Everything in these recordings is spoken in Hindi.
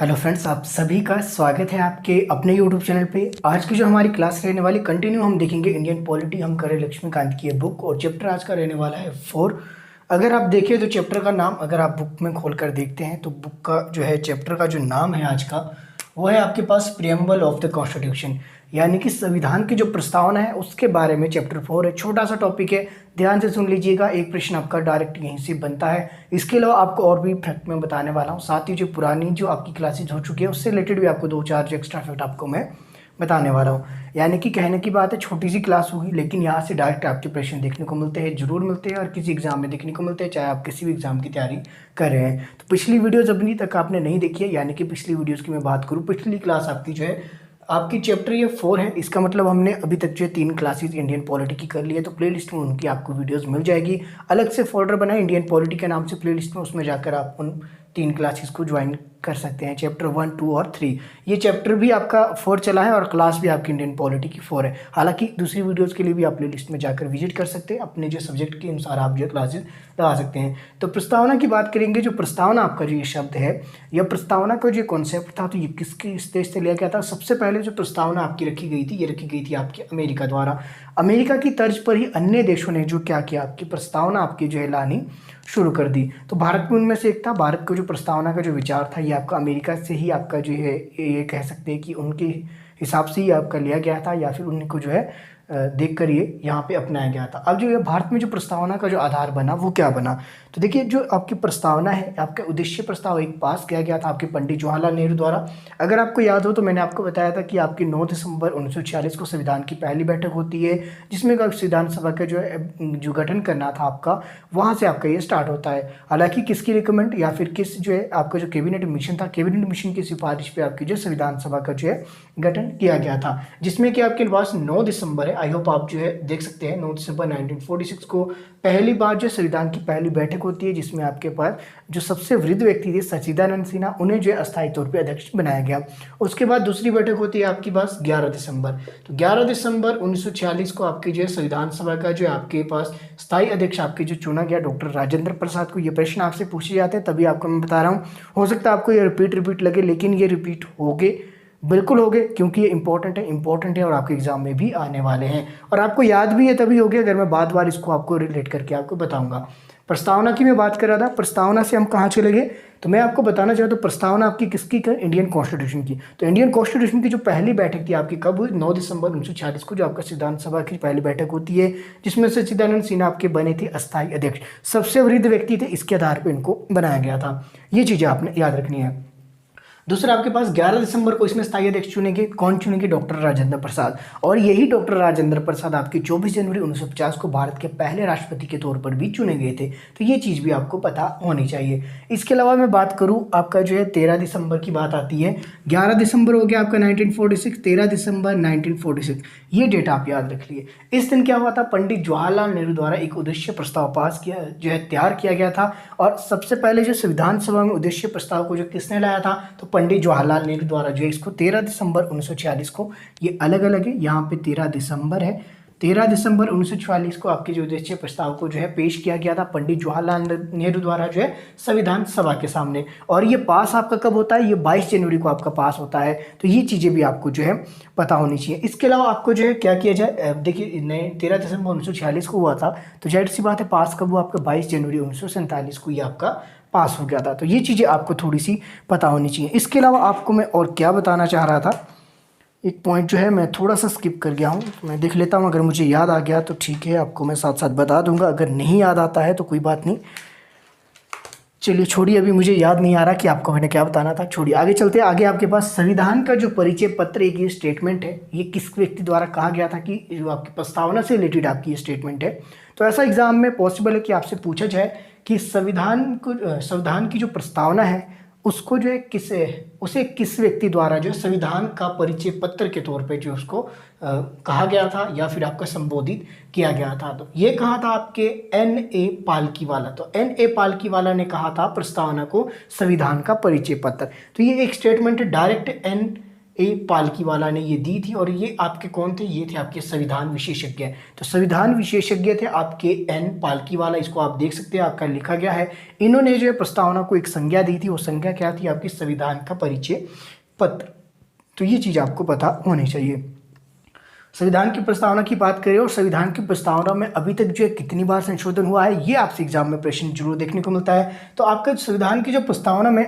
हेलो फ्रेंड्स, आप सभी का स्वागत है आपके अपने यूट्यूब चैनल पे। आज की जो हमारी क्लास रहने वाली कंटिन्यू हम देखेंगे इंडियन पॉलिटी। हम करें लक्ष्मीकांत की बुक और चैप्टर आज का रहने वाला है 4। अगर आप देखें तो चैप्टर का नाम अगर आप बुक में खोल कर देखते हैं तो बुक का जो है चैप्टर का जो नाम है आज का वो है आपके पास प्रियम्बल ऑफ द कॉन्स्टिट्यूशन, यानी कि संविधान की जो प्रस्तावना है उसके बारे में चैप्टर 4 है। छोटा सा टॉपिक है, ध्यान से सुन लीजिएगा। एक प्रश्न आपका डायरेक्ट यहीं से बनता है। इसके अलावा आपको और भी फैक्ट में बताने वाला हूँ, साथ ही जो पुरानी जो आपकी क्लासेज हो चुकी है उससे रिलेटेड भी आपको 2-4 जो एक्स्ट्रा फैक्ट आपको मैं बताने वाला हूँ। यानी कि कहने की बात है छोटी सी क्लास होगी, लेकिन यहाँ से डायरेक्ट आपके प्रश्न देखने को मिलते हैं, जरूर मिलते हैं और किसी एग्जाम में देखने को मिलते हैं, चाहे आप किसी भी एग्जाम की तैयारी कर रहे हैं। तो पिछली वीडियोज अभी तक आपने नहीं देखी है, यानी कि पिछली वीडियोज़ की मैं बात करूँ, पिछली क्लास आपकी जो है आपकी चैप्टर ये 4 है। इसका मतलब हमने अभी तक जो 3 क्लासेस इंडियन पॉलिटी की कर ली है। तो प्लेलिस्ट में उनकी आपको वीडियोस मिल जाएगी। अलग से फोल्डर बना है इंडियन पॉलिटी के नाम से प्लेलिस्ट में, उसमें जाकर आप उन 3 क्लासेस को ज्वाइन कर सकते हैं। चैप्टर 1, 2 और 3, ये चैप्टर भी आपका 4 चला है और क्लास भी आपकी इंडियन पॉलिटी की 4 है। हालांकि दूसरी वीडियोज़ के लिए भी आप प्लेलिस्ट में जाकर विजिट कर सकते हैं, अपने जो सब्जेक्ट के अनुसार आप जो क्लासेस लगा सकते हैं। तो प्रस्तावना की बात करेंगे। जो प्रस्तावना आपका जो ये शब्द है, यह प्रस्तावना का जो कॉन्सेप्ट था तो ये किसके देश से लिया गया था? सबसे पहले जो प्रस्तावना आपकी रखी गई थी, ये रखी गई थी आपके अमेरिका द्वारा। अमेरिका की तर्ज पर ही अन्य देशों ने जो क्या किया, आपकी प्रस्तावना आपकी जो है लानी शुरू कर दी। तो भारत में उनमें से एक था। भारत को जो प्रस्तावना का जो विचार था ये आपका अमेरिका से ही आपका जो है ये कह सकते हैं कि उनके हिसाब से ही आपका लिया गया था, या फिर उनको जो है देख कर ये यहाँ पे अपनाया गया था। अब जो ये भारत में जो प्रस्तावना का जो आधार बना वो क्या बना, तो देखिए जो आपकी प्रस्तावना है, आपका उद्देश्य प्रस्ताव एक पास किया गया था आपके पंडित जवाहरलाल नेहरू द्वारा। अगर आपको याद हो तो मैंने आपको बताया था कि आपकी 9 दिसंबर 1946 को संविधान की पहली बैठक होती है, जिसमें संविधान सभा का जो है जो गठन करना था आपका, वहाँ से आपका ये स्टार्ट होता है। हालांकि किसकी रिकमेंड या फिर किस जो है आपका जो कैबिनेट मिशन था, कैबिनेट मिशन की सिफारिश पे आपकी जो संविधान सभा का जो है गठन किया गया था, जिसमें कि आपके पास 9 दिसंबर है। आई होप आप जो है देख सकते हैं 9 दिसंबर 1946 को पहली बार जो संविधान की पहली बैठक होती है, जिसमें आपके पास जो सबसे वृद्ध व्यक्ति थे सच्चिदानंद सिन्हा, उन्हें जो है अस्थायी तौर पे अध्यक्ष बनाया गया। उसके बाद दूसरी बैठक होती है आपके पास 11 दिसंबर। तो 11 दिसंबर 1946 को आपकी जो है संविधान सभा का जो है आपके पास स्थायी अध्यक्ष आपके जो चुना गया डॉक्टर राजेंद्र प्रसाद को। ये प्रश्न आपसे पूछे जाते हैं, तभी आपको मैं बता रहा हूँ। हो सकता है आपको ये रिपीट लगे, लेकिन ये रिपीट हो गए, बिल्कुल हो गए, क्योंकि ये इंपॉर्टेंट है और आपके एग्जाम में भी आने वाले हैं और आपको याद भी है तभी हो गया अगर मैं बार बार इसको आपको रिलेट करके आपको बताऊंगा। प्रस्तावना की मैं बात कर रहा था, प्रस्तावना से हम कहाँ चले गए, तो मैं आपको बताना चाहता हूँ प्रस्तावना आपकी किसकी कर, इंडियन कॉन्स्टिट्यूशन की। तो इंडियन कॉन्स्टिट्यूशन की जो पहली बैठक थी आपकी कब हुई? 9 दिसंबर 1946 को, जो आपका संविधान सभा की पहली बैठक होती है, जिसमें सच्चिदानंद सिन्हा आपके बने थे अस्थायी अध्यक्ष। सबसे वृद्ध व्यक्ति थे, इसके आधार पर इनको बनाया गया था। ये चीज़ें आपने याद रखनी है। दूसरा आपके पास 11 दिसंबर को इसमें स्थायी अध्यक्ष चुनेंगे। कौन चुनेंगे? डॉक्टर राजेंद्र प्रसाद। और यही डॉक्टर राजेंद्र प्रसाद आपके 24 जनवरी 1950 को भारत के पहले राष्ट्रपति के तौर पर भी चुने गए थे। तो ये चीज़ भी आपको पता होनी चाहिए। इसके अलावा मैं बात करूँ आपका जो है 13 दिसंबर की बात आती है। 11 दिसंबर हो गया आपका 1946, 13 दिसंबर 1946, ये डेट आप याद रख लिए। इस दिन क्या हुआ था? पंडित जवाहरलाल नेहरू द्वारा एक उद्देश्य प्रस्ताव पास किया जो है तैयार किया गया था। और सबसे पहले जो संविधान सभा में उद्देश्य प्रस्ताव को जो किसने लाया था, तो पंडित जवाहरलाल नेहरू द्वारा जो है इसको 13 दिसंबर 1946 को, ये अलग अलग है, यहाँ पे 13 दिसंबर है। 13 दिसंबर 1946 को आपके जो उद्देश्य प्रस्ताव को जो है पेश किया गया था पंडित जवाहरलाल नेहरू द्वारा जो है संविधान सभा के सामने। और ये पास आपका कब होता है? ये 22 जनवरी को आपका पास होता है। तो ये चीज़ें भी आपको जो है पता होनी चाहिए। इसके अलावा आपको जो है क्या किया जाए, देखिए 13 दिसंबर 1946 को हुआ था, तो जाहिर सी बात है पास कब हुआ आपका? 22 जनवरी 1947 को ये आपका पास हो गया था। तो ये चीज़ें आपको थोड़ी सी पता होनी चाहिए। इसके अलावा आपको मैं और क्या बताना चाह रहा था, एक पॉइंट जो है मैं थोड़ा सा स्किप कर गया हूँ, तो मैं देख लेता हूँ, अगर मुझे याद आ गया तो ठीक है, आपको मैं साथ साथ बता दूंगा। अगर नहीं याद आता है तो कोई बात नहीं, चलिए छोड़िए, अभी मुझे याद नहीं आ रहा कि आपको मैंने क्या बताना था, छोड़िए आगे चलते हैं। आगे आपके पास संविधान का जो परिचय पत्र, एक ये स्टेटमेंट है, ये किस व्यक्ति द्वारा कहा गया था कि जो आपकी प्रस्तावना से रिलेटेड आपकी ये स्टेटमेंट है। तो ऐसा एग्जाम में पॉसिबल है कि आपसे पूछा जाए कि संविधान की जो प्रस्तावना है उसको जो है उसे किस व्यक्ति द्वारा जो है संविधान का परिचय पत्र के तौर पे जो उसको कहा गया था या फिर आपका संबोधित किया गया था। तो ये कहा था आपके N.A. पालकीवाला। तो N.A. पालकीवाला ने कहा था प्रस्तावना को संविधान का परिचय पत्र। तो ये एक स्टेटमेंट है, डायरेक्ट ए पालकीवाला ने ये दी थी। और ये आपके कौन थे? ये थे आपके संविधान विशेषज्ञ। तो संविधान विशेषज्ञ थे आपके एन पालकीवाला, इसको आप देख सकते हैं, आपका लिखा गया है। इन्होंने जो है प्रस्तावना को एक संज्ञा दी थी, वो संज्ञा क्या थी? आपकी संविधान का परिचय पत्र। तो ये चीज़ आपको पता होनी चाहिए। संविधान की प्रस्तावना की बात करें और संविधान की प्रस्तावना में अभी तक जो है कितनी बार संशोधन हुआ है, ये आपसे एग्जाम में प्रश्न जरूर देखने को मिलता है। तो आपका संविधान की जो प्रस्तावना में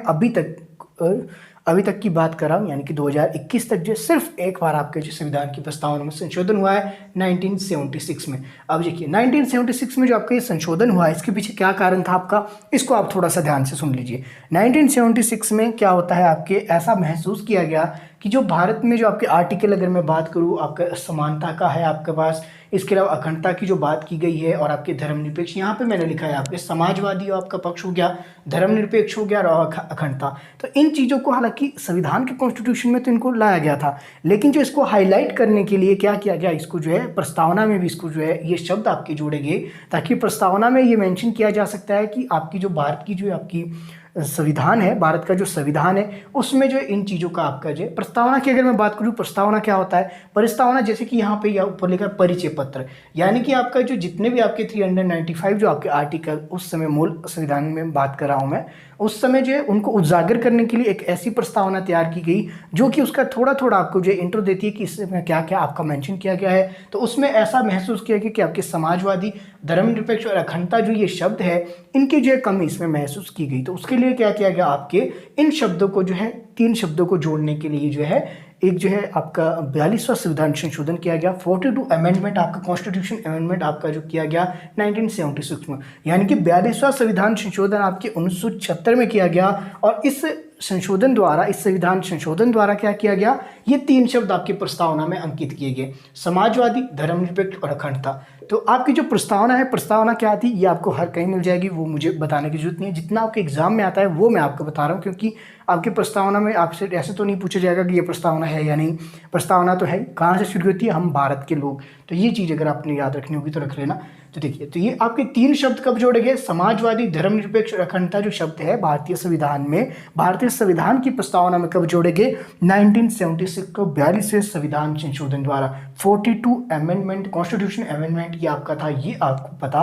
अभी तक की बात कर रहा हूँ, यानी कि 2021 तक जो सिर्फ एक बार आपके जो संविधान की प्रस्तावना में संशोधन हुआ है 1976 में। अब देखिए 1976 में जो आपका ये संशोधन हुआ है, इसके पीछे क्या कारण था आपका, इसको आप थोड़ा सा ध्यान से सुन लीजिए। 1976 में क्या होता है, आपके ऐसा महसूस किया गया कि जो भारत में जो आपके आर्टिकल, अगर मैं बात करूँ, आपका समानता का है आपके पास, इसके अलावा अखंडता की जो बात की गई है, और आपके धर्मनिरपेक्ष, यहाँ पे मैंने लिखा है आपके समाजवादी आपका पक्ष हो गया, धर्मनिरपेक्ष हो गया और अखंडता। तो इन चीज़ों को हालांकि संविधान के कॉन्स्टिट्यूशन में तो इनको लाया गया था, लेकिन जो इसको हाईलाइट करने के लिए क्या किया गया, इसको जो है प्रस्तावना में भी इसको जो है ये शब्द आपके जोड़े गए, ताकि प्रस्तावना में ये मेंशन किया जा सकता है कि आपकी जो भारत की जो आपकी संविधान है, भारत का जो संविधान है, उसमें जो इन चीज़ों का आपका जो प्रस्तावना की अगर मैं बात करूँ, प्रस्तावना क्या होता है? प्रस्तावना जैसे कि यहाँ पे या ऊपर लिखा है परिचय पत्र, यानी कि आपका जो जितने भी आपके 395 जो आपके आर्टिकल उस समय मूल संविधान में बात कर रहा हूँ मैं, उस समय जो है उनको उजागर करने के लिए एक ऐसी प्रस्तावना तैयार की गई जो कि उसका थोड़ा थोड़ा आपको जो इंट्रो देती है कि इसमें क्या क्या आपका मेंशन किया गया है। तो उसमें ऐसा महसूस किया गया कि आपके समाजवादी, धर्मनिरपेक्ष और अखंडता जो ये शब्द है, इनकी जो है कमी इसमें महसूस की गई। तो उसके लिए क्या किया गया, आपके इन शब्दों को जो है, 3 शब्दों को जोड़ने के लिए जो है एक जो है आपका 42वां संविधान संशोधन किया गया, 42 अमेंडमेंट आपका कॉन्स्टिट्यूशन अमेंडमेंट आपका जो किया गया 1976 में, यानी कि 42वां संविधान संशोधन आपके 1976 में किया गया। और इस संशोधन द्वारा, इस संविधान संशोधन द्वारा क्या किया गया, ये 3 शब्द आपकी प्रस्तावना में अंकित किए गए, समाजवादी, धर्मनिरपेक्ष और अखंडता। तो आपकी जो प्रस्तावना है, प्रस्तावना क्या थी, ये आपको हर कहीं मिल जाएगी, वो मुझे बताने की जरूरत नहीं है। जितना आपके एग्जाम में आता है वो मैं आपको बता रहा हूँ, क्योंकि आपकी प्रस्तावना में आपसे ऐसे तो नहीं पूछा जाएगा कि ये प्रस्तावना है या नहीं। प्रस्तावना तो है, कहाँ से शुरू होती है, हम भारत के लोग। तो ये चीज़ अगर आपने याद रखनी होगी तो रख लेना। तो देखिए, तो ये आपके 3 शब्द कब जोड़े गए, समाजवादी, धर्मनिरपेक्ष और अखंडता जो शब्द है भारतीय संविधान में, भारतीय संविधान की प्रस्तावना में कब जोड़े गए, 1976 को 42वें संविधान संशोधन द्वारा, 42 अमेंडमेंट, कॉन्स्टिट्यूशन अमेंडमेंट ये आपका था, ये आपको पता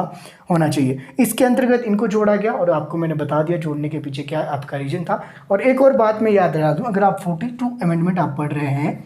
होना चाहिए। इसके अंतर्गत इनको जोड़ा गया और आपको मैंने बता दिया जोड़ने के पीछे क्या आपका रीजन था। और एक और बात मैं याद दिला दूं, अगर आप 42 अमेंडमेंट आप पढ़ रहे हैं,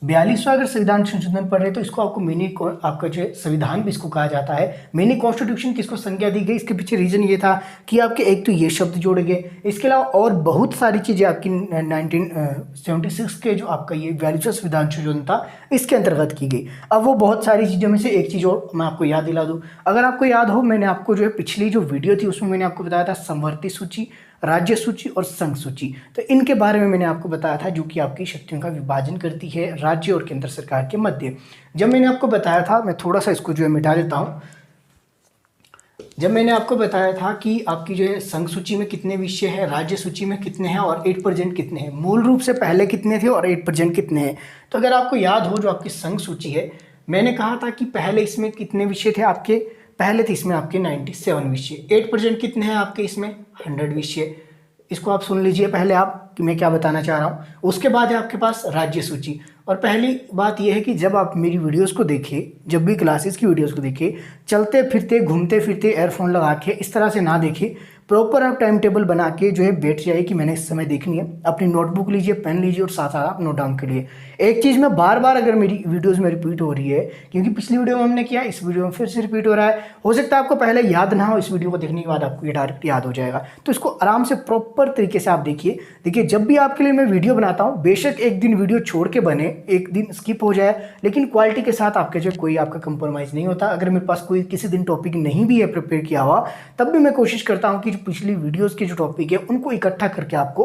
42वां अगर संविधान संशोधन पढ़ रहे हैं, तो इसको आपको मिनी आपका जो संविधान भी इसको कहा जाता है, मिनी कॉन्स्टिट्यूशन किसको संज्ञा दी गई। इसके पीछे रीजन ये था कि आपके एक तो ये शब्द जोड़े गए, इसके अलावा और बहुत सारी चीज़ें आपकी 1976 के जो आपका ये 42वां संविधान संशोधन था इसके अंतर्गत की गई। अब वो बहुत सारी चीज़ों में से एक चीज़ और मैं आपको याद दिला दूँ, अगर आपको याद हो, मैंने आपको जो है पिछली जो वीडियो थी उसमें मैंने आपको बताया था समवर्ती सूची, राज्य सूची और संघ सूची। तो इनके बारे में मैंने आपको बताया था, जो कि आपकी शक्तियों का विभाजन करती है राज्य और केंद्र सरकार के मध्य। जब मैंने आपको बताया था, मैं थोड़ा सा इसको जो है मिटा देता हूँ, जब मैंने आपको बताया था कि आपकी जो है संघ सूची में कितने विषय हैं, राज्य सूची में कितने हैं और 8% कितने हैं, मूल रूप से पहले कितने थे और 8% कितने हैं। तो अगर आपको याद हो, जो आपकी संघ सूची है, मैंने कहा था कि पहले इसमें कितने विषय थे आपके, पहले थे इसमें आपके 97 विषय, 8% कितने हैं आपके इसमें 100 विषय। इसको आप सुन लीजिए पहले आप कि मैं क्या बताना चाह रहा हूँ। उसके बाद है आपके पास राज्य सूची। और पहली बात यह है कि जब आप मेरी वीडियोस को देखें, जब भी क्लासेस की वीडियोस को देखें, चलते फिरते, घूमते फिरते, एयरफोन लगा के इस तरह से ना देखें, प्रॉपर आप टाइम टेबल बना के जो है बैठ जाइए कि मैंने इस समय देखनी है। अपनी नोटबुक लीजिए, पेन लीजिए और साथ साथ आप नोट डाउन करिए। एक चीज़ में बार बार अगर मेरी वीडियोस में रिपीट हो रही है, क्योंकि पिछली वीडियो में हमने किया, इस वीडियो में फिर से रिपीट हो रहा है, हो सकता है आपको पहले याद ना हो, इस वीडियो को देखने के बाद आपको ये डायरेक्ट याद हो जाएगा। तो इसको आराम से प्रॉपर तरीके से आप देखिए। देखिए, जब भी आपके लिए मैं वीडियो बनाता हूँ, बेशक एक दिन वीडियो छोड़ के बने, एक दिन स्किप हो जाए, लेकिन क्वालिटी के साथ आपके जो कोई आपका कंप्रोमाइज़ नहीं होता। अगर मेरे पास कोई किसी दिन टॉपिक नहीं भी है प्रिपेयर किया हुआ, तब भी मैं कोशिश करता हूँ कि जो पिछली वीडियोस के जो टॉपिक है उनको इकट्ठा करके आपको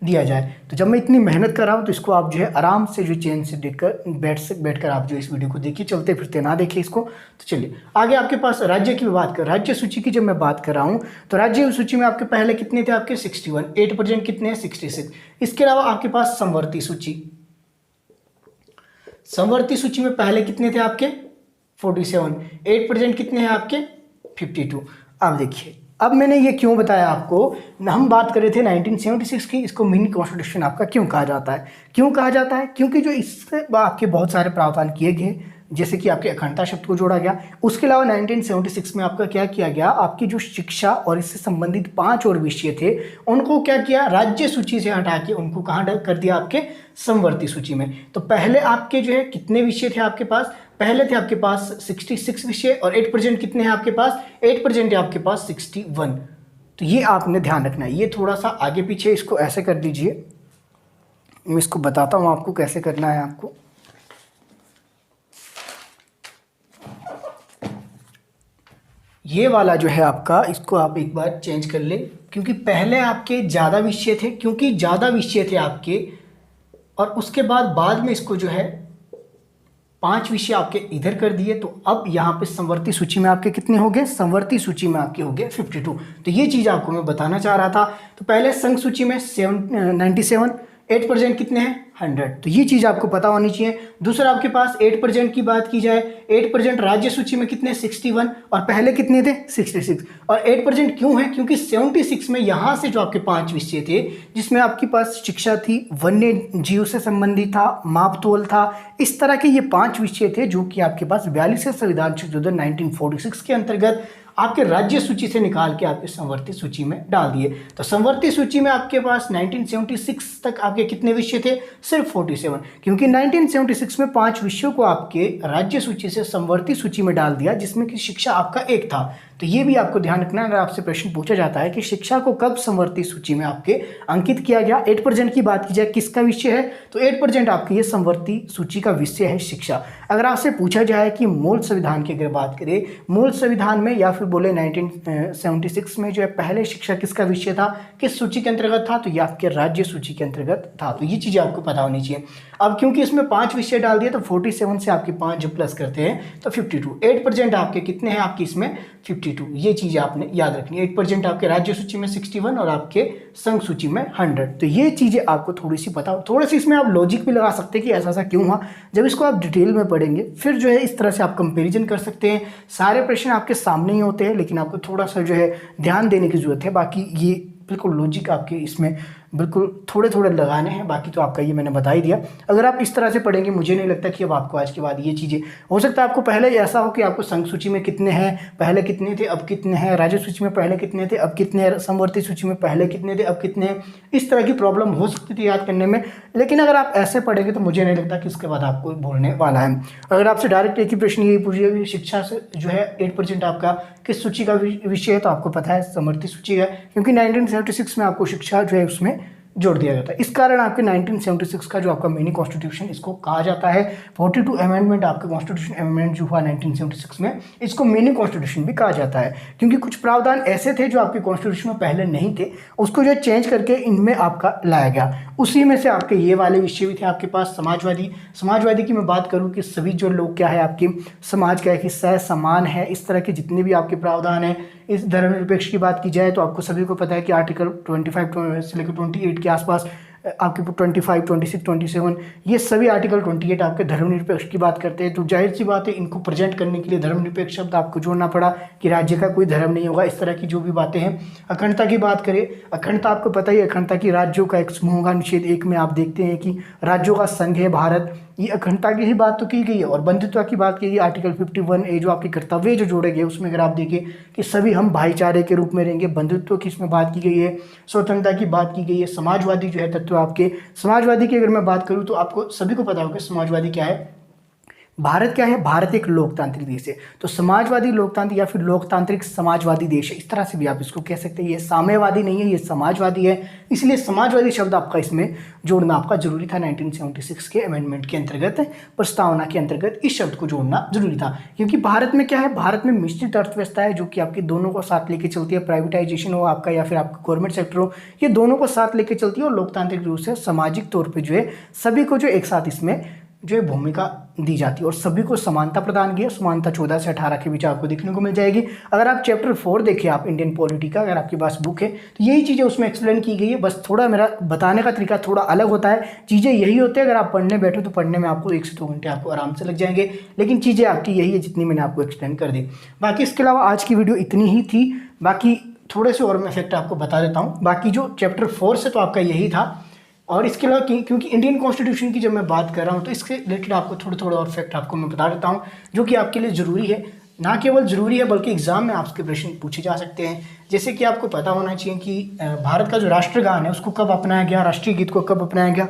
दिया जाए। तो जब मैं इतनी मेहनत कर रहा हूँ, तो इसको आप जो है आराम से जो चैन से देखकर बैठकर आप जो इस वीडियो को देखिए, चलते फिरते ना देखिए इसको। तो चलिए आगे आपके पास राज्य की बात कर, राज्य सूची की जब मैं बात कर रहा हूँ, तो राज्य सूची में आपके पहले कितने थे, आपके 61, 8% कितने हैं 66। इसके अलावा आपके पास समवर्ती सूची, समवर्ती सूची में पहले कितने थे आपके 47, 8% कितने हैं आपके 52। अब देखिए अब मैंने ये क्यों बताया आपको, हम बात कर रहे थे 1976 की, इसको मिनी कॉन्स्टिट्यूशन आपका क्यों कहा जाता है, क्यों कहा जाता है, क्योंकि जो इससे आपके बहुत सारे प्रावधान किए गए, जैसे कि आपके अखंडता शब्द को जोड़ा गया। उसके अलावा 1976 में आपका क्या किया गया, आपकी जो शिक्षा और इससे संबंधित 5 और विषय थे उनको क्या किया, राज्य सूची से हटा के उनको कहाँ कर दिया, आपके समवर्ती सूची में। तो पहले आपके जो है कितने विषय थे आपके पास, पहले थे आपके पास 66 विषय और 8% कितने हैं आपके पास, 8% है आपके पास 61। तो ये आपने ध्यान रखना है। ये थोड़ा सा आगे पीछे इसको ऐसे कर दीजिए, मैं इसको बताता हूँ आपको कैसे करना है आपको। ये वाला जो है आपका, इसको आप एक बार चेंज कर ले, क्योंकि पहले आपके ज़्यादा विषय थे, क्योंकि ज़्यादा विषय थे आपके, और उसके बाद में इसको जो है 5 विषय आपके इधर कर दिए। तो अब यहाँ पे संवर्ती सूची में आपके कितने हो गए, संवर्ती सूची में आपके हो गए 52। तो ये चीज़ आपको मैं बताना चाह रहा था। तो पहले संघ सूची में 97, 8% कितने हैं, 100। तो ये चीज़ आपको पता होनी चाहिए। दूसरा आपके पास 8% की बात की जाए, 8% राज्य सूची में कितने, 61, और पहले कितने थे, 66। और 8% क्यों है, क्योंकि 76 में यहाँ से जो आपके 5 विषय थे, जिसमें आपके पास शिक्षा थी, वन्य जीव से संबंधित था, मापतोल था, इस तरह के ये 5 विषय थे जो कि आपके पास 42वें संविधान संशोधन 1946 के अंतर्गत आपके राज्य सूची से निकाल के आपके संवर्ती सूची में डाल दिए। तो संवर्ती सूची में आपके पास 1976 तक आपके कितने विषय थे, सिर्फ 47, क्योंकि 1976 में 5 विषयों को आपके राज्य सूची से संवर्ती सूची में डाल दिया, जिसमें कि शिक्षा आपका एक था। तो ये भी आपको ध्यान रखना है। अगर आपसे प्रश्न पूछा जाता है कि शिक्षा को कब संवर्ती सूची में आपके अंकित किया गया, 8% की बात की जाए, किसका विषय है, तो 8% आपके ये संवर्ती सूची का विषय है शिक्षा। अगर आपसे पूछा जाए कि मूल संविधान की अगर बात करें, मूल संविधान में या फिर बोले 1976 में जो है पहले शिक्षा किसका विषय था, किस सूची के अंतर्गत था, तो ये आपके राज्य सूची के अंतर्गत था। तो ये चीज़ें आपको पता होनी चाहिए। अब क्योंकि इसमें 5 विषय डाल दिए, तो 47 से आपके 5 जब प्लस करते हैं तो 52। 8% आपके कितने हैं, आपकी इसमें 52। ये चीज़ आपने याद रखनी है। 8% आपके राज्य सूची में 61 और आपके संघ सूची में 100। तो ये चीज़ें आपको थोड़ी सी पता हो। थोड़ी सी इसमें आप लॉजिक भी लगा सकते हैं कि ऐसा ऐसा क्यों हुआ। जब इसको आप डिटेल में पढ़ेंगे फिर जो है इस तरह से आप कंपेरिजन कर सकते हैं। सारे प्रश्न आपके सामने ही होते हैं, लेकिन आपको थोड़ा सा जो है ध्यान देने की जरूरत है। बाकी ये बिल्कुल लॉजिक आपके इसमें बिल्कुल थोड़े थोड़े लगाने हैं, बाकी तो आपका ये मैंने बता ही दिया। अगर आप इस तरह से पढ़ेंगे, मुझे नहीं लगता कि अब आपको आज के बाद ये चीज़ें, हो सकता है आपको पहले ऐसा हो कि आपको संघ सूची में कितने हैं, पहले कितने थे, अब कितने हैं, राज्य सूची में पहले कितने थे, अब कितने हैं, समवर्ती सूची में पहले कितने थे, अब कितने हैं, इस तरह की प्रॉब्लम हो सकती थी याद करने में। लेकिन अगर आप ऐसे पढ़ेंगे तो मुझे नहीं लगता कि उसके बाद आपको भूलने वाला है। अगर आपसे डायरेक्ट एक ही प्रश्न यही पूछिए, शिक्षा से जो है 8% आपका किस सूची का विषय है, तो आपको पता है समवर्ती सूची है, क्योंकि 1976 में आपको शिक्षा जो है उसमें जोड़ दिया जाता है। इस कारण आपके 1976 का जो आपका मिनी कॉन्स्टिट्यूशन इसको कहा जाता है। 42 अमेंडमेंट आपका कॉन्स्टिट्यूशन अमेंडमेंट जो हुआ 1976 में, इसको मिनी कॉन्स्टिट्यूशन भी कहा जाता है, क्योंकि कुछ प्रावधान ऐसे थे जो आपके कॉन्स्टिट्यूशन में पहले नहीं थे, उसको जो चेंज करके इनमें आपका लाया गया। उसी में से आपके ये वाले विषय भी थे आपके पास। समाजवादी की मैं बात करूँ कि सभी जो लोग क्या है आपके समाज का एक हिस्सा है, समान है, इस तरह के जितने भी आपके प्रावधान हैं। इस धर्मनिरपेक्ष की बात की जाए तो आपको सभी को पता है कि आर्टिकल 25 से लेकर 28 के आसपास आपके 25, 26, 27 ये सभी आर्टिकल 28 आपके धर्मनिरपेक्ष की बात करते हैं। तो जाहिर सी बात है, इनको प्रेजेंट करने के लिए धर्मनिरपेक्ष शब्द आपको जोड़ना पड़ा कि राज्य का कोई धर्म नहीं होगा, इस तरह की जो भी बातें हैं। अखंडता की बात करें, अखंडता आपको पता ही है, अखंडता की राज्यों का एक समूह होगा। अनुच्छेद 1 में आप देखते हैं कि राज्यों का संघ है भारत, ये अखंडता की ही बात तो की गई है। और बंधुत्व की बात की गई, आर्टिकल 51A जो आपके कर्तव्य जो जोड़े गए, उसमें अगर आप देखें कि सभी हम भाईचारे के रूप में रहेंगे, बंधुत्व की इसमें बात की गई है, स्वतंत्रता की बात की गई है। समाजवादी जो है तत्व आपके, समाजवादी की अगर मैं बात करूं तो आपको सभी को पता होगा समाजवादी क्या है। भारत क्या है, भारत एक लोकतांत्रिक देश है, तो समाजवादी लोकतांत्रिक या फिर लोकतांत्रिक समाजवादी देश है, इस तरह से भी आप इसको कह सकते हैं। ये साम्यवादी नहीं है, ये समाजवादी है, इसलिए समाजवादी शब्द आपका इसमें जोड़ना आपका जरूरी था। 1976 के अमेंडमेंट के अंतर्गत, प्रस्तावना के अंतर्गत इस शब्द को जोड़ना जरूरी था, क्योंकि भारत में क्या है, भारत में मिश्रित अर्थव्यवस्था है जो कि आपकी दोनों को साथ लेके चलती है। प्राइवेटाइजेशन हो आपका या फिर आपका गवर्नमेंट सेक्टर हो, ये दोनों को साथ लेके चलती है। और लोकतांत्रिक रूप से सामाजिक तौर पर जो है सभी को जो एक साथ इसमें जो है भूमिका दी जाती है और सभी को समानता प्रदान की है। समानता 14 से 18 के बीच आपको देखने को मिल जाएगी। अगर आप चैप्टर 4 देखिए, आप इंडियन पॉलिटी का, अगर आपके पास बुक है तो यही चीज़ें उसमें एक्सप्लेन की गई है। बस थोड़ा मेरा बताने का तरीका थोड़ा अलग होता है, चीज़ें यही होती है। अगर आप पढ़ने बैठो तो पढ़ने में आपको 1 से 2 घंटे आपको आराम से लग जाएंगे, लेकिन चीज़ें आपकी यही है जितनी मैंने आपको एक्सप्लेन कर दी। बाकी इसके अलावा आज की वीडियो इतनी ही थी। बाकी थोड़े से और मैं फैक्ट आपको बता देता हूँ। बाकी जो चैप्टर 4 से तो आपका यही था, और इसके अलावा क्योंकि इंडियन कॉन्स्टिट्यूशन की जब मैं बात कर रहा हूँ तो इसके रिलेटेड आपको थोड़े थोड़े और फैक्ट आपको मैं बता देता हूँ, जो कि आपके लिए ज़रूरी है। ना केवल ज़रूरी है बल्कि एग्जाम में आपके प्रश्न पूछे जा सकते हैं। जैसे कि आपको पता होना चाहिए कि भारत का जो राष्ट्रगान है उसको कब अपनाया गया, राष्ट्रीय गीत को कब अपनाया गया।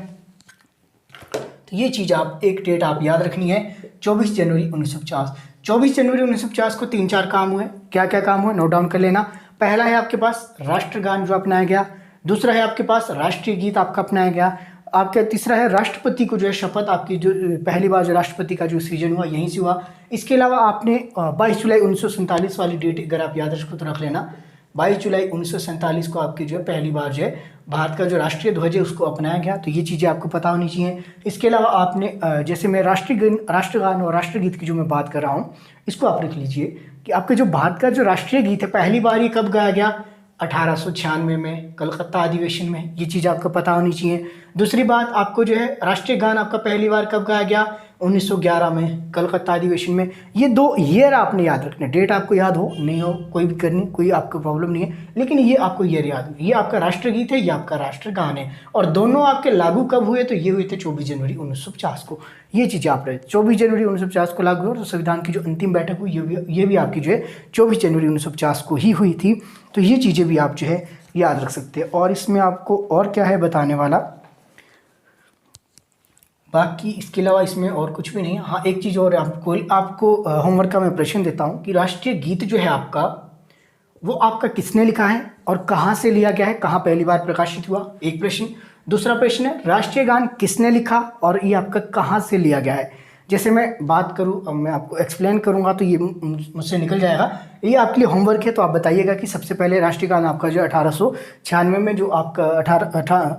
तो ये चीज़ आप एक डेट आप याद रखनी है, 24 जनवरी 1950। 24 जनवरी 1950 को 3-4 काम हुए। क्या क्या काम हुए, नोट डाउन कर लेना। पहला है आपके पास राष्ट्रगान जो अपनाया गया, दूसरा है आपके पास राष्ट्रीय गीत आपका अपनाया गया, आपका तीसरा है राष्ट्रपति को जो है शपथ आपकी जो पहली बार जो राष्ट्रपति का जो सृजन हुआ यहीं से हुआ। इसके अलावा आपने 22 जुलाई 1947 वाली डेट अगर आप याद रखो तो रख लेना। 22 जुलाई 1947 को आपकी जो है पहली बार जो है भारत का जो राष्ट्रीय ध्वज है उसको अपनाया गया। तो ये चीज़ें आपको पता होनी चाहिए। इसके अलावा आपने जैसे मैं राष्ट्रगान और राष्ट्रगीत की जो मैं बात कर रहा हूँ इसको आप लिख लीजिए कि आपका जो भारत का जो राष्ट्रीय गीत है पहली बार ये कब गाया गया, 1896 में कलकत्ता अधिवेशन में। ये चीज़ आपको पता होनी चाहिए। दूसरी बात आपको जो है राष्ट्रीय गान आपका पहली बार कब गाया गया, 1911 में कलकत्ता अधिवेशन में। ये 2 ईयर आपने याद रखने, डेट आपको याद हो नहीं हो कोई भी करनी, कोई आपको प्रॉब्लम नहीं है, लेकिन ये आपको ईयर याद हो। ये आपका राष्ट्रगीत है, ये आपका राष्ट्रगान है, और दोनों आपके लागू कब हुए, तो ये हुए थे 24 जनवरी 1950 को। ये चीज़ें आप रहे 24 जनवरी 1950 को लागू हुआ। तो संविधान की जो अंतिम बैठक हुई ये भी आपकी जो है 24 जनवरी 1950 को ही हुई थी। तो ये चीज़ें भी आप जो है याद रख सकते हैं। और इसमें आपको और क्या है बताने वाला, बाकी इसके अलावा इसमें और कुछ भी नहीं है। हाँ, एक चीज़ और आपको होमवर्क का मैं प्रश्न देता हूँ कि राष्ट्रीय गीत जो है आपका वो आपका किसने लिखा है और कहाँ से लिया गया है, कहाँ पहली बार प्रकाशित हुआ, एक प्रश्न। दूसरा प्रश्न है राष्ट्रीय गान किसने लिखा और ये आपका कहाँ से लिया गया है। जैसे मैं बात करूँ, अब मैं आपको एक्सप्लेन करूँगा तो ये मुझसे निकल जाएगा। ये आपके लिए होमवर्क है, तो आप बताइएगा कि सबसे पहले राष्ट्रीय गान आपका जो 1896 में जो आपका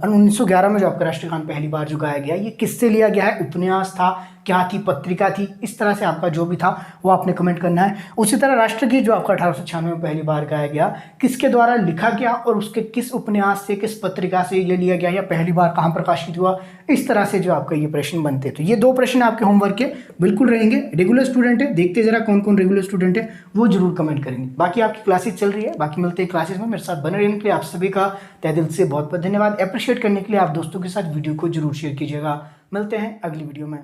1911 में जो आपका राष्ट्रीय गान पहली बार जो गाया गया ये किससे लिया गया है, उपन्यास था, क्या थी, पत्रिका थी, इस तरह से आपका जो भी था वो आपने कमेंट करना है। उसी तरह राष्ट्रगीत जो आपका 1896 में पहली बार गाया गया किसके द्वारा लिखा गया और उसके किस उपन्यास से, किस पत्रिका से ये लिया गया या पहली बार कहाँ प्रकाशित हुआ, इस तरह से जो आपका ये प्रश्न बनते। तो ये 2 प्रश्न आपके होमवर्क के बिल्कुल रहेंगे। रेगुलर स्टूडेंट है, देखते जरा कौन कौन रेगुलर स्टूडेंट है वो जरूर कमेंट करेंगे। बाकी आपकी क्लासेस चल रही है, बाकी मिलते हैं क्लासेस में। मेरे साथ बने रहने के लिए आप सभी का तहे दिल से बहुत बहुत धन्यवाद। अप्रिशिएट करने के लिए आप दोस्तों के साथ वीडियो को जरूर शेयर कीजिएगा। मिलते हैं अगली वीडियो में।